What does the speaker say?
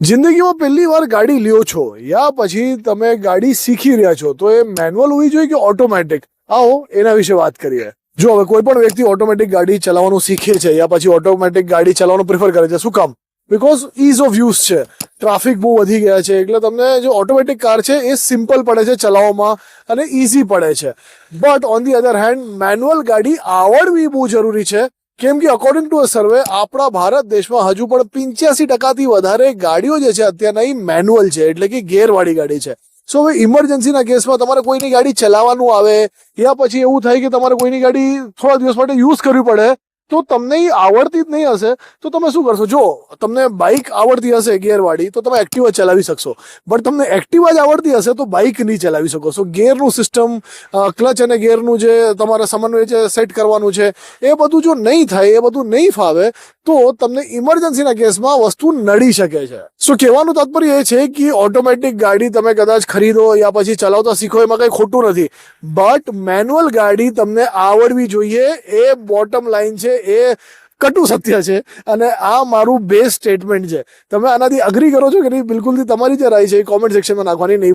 જિંદગીમાં પહેલી વાર ગાડી લ્યો છો યા પછી તમે ગાડી શીખી રહ્યા છો તો એ મેન્યુઅલ હોવી જોઈએ કે ઓટોમેટિક? આવો એના વિશે વાત કરીએ. જો હવે કોઈ પણ વ્યક્તિ ઓટોમેટિક ગાડી ચલાવવાનું શીખે છે યા પછી ઓટોમેટિક ગાડી ચલાવવાનું પ્રિફર કરે છે, શું કામ? બીકોઝ ઇઝ ઓફ યુઝ છે. ટ્રાફિક બહુ વધી ગયા છે એટલે તમને જે ઓટોમેટિક કાર છે એ સિમ્પલ પડે છે ચલાવવામાં અને ઇઝી પડે છે. But on the other hand manual ગાડી આવડવી બહુ જરૂરી છે. કેમ કે અકોર્ડિંગ ટુ અ સર્વે આપણા ભારત દેશમાં હજુ પણ 85% વધારે ગાડીઓ જે છે અત્યારના એ મેન્યુઅલ છે, એટલે કે ગેરવાળી ગાડી છે. સો હવે ઇમરજન્સીના કેસમાં તમારે કોઈની ગાડી ચલાવવાનું આવે યા પછી એવું થાય કે તમારે કોઈની ગાડી થોડા દિવસ માટે યુઝ કરવી પડે તો તમને એ આવડતી જ નહીં હશે તો તમે શું કરશો? જો તમને બાઇક આવડતી હશે ગેરવાળી તો તમે એક્ટિવા ચલાવી શકશો, બટ તમને એક્ટિવા જ આવડતી હશે તો બાઇક નહીં ચલાવી શકો. સો ગેરનું સિસ્ટમ, ક્લચ અને ગેરનું જે તમારા સમન્વય છે સેટ કરવાનું છે એ બધું જો નહીં થાય, એ બધું નહીં ફાવે તો તમને ઇમરજન્સીના કેસમાં વસ્તુ નડી શકે છે. સો કહેવાનું તાત્પર્ય એ છે કે ઓટોમેટિક ગાડી તમે કદાચ ખરીદો યા પછી ચલાવતા શીખો એમાં કંઈ ખોટું નથી, બટ મેન્યુઅલ ગાડી તમને આવડવી જોઈએ. એ બોટમ લાઈન છે, એ કટુ સત્ય છે અને આ મારું બેસ્ટ સ્ટેટમેન્ટ છે. તમે આનાથી અગ્રી કરો છો કે નહીં, બિલકુલથી તમારી જે રાય છે એ કોમેન્ટ સેક્શનમાં નાખવાની નહીં.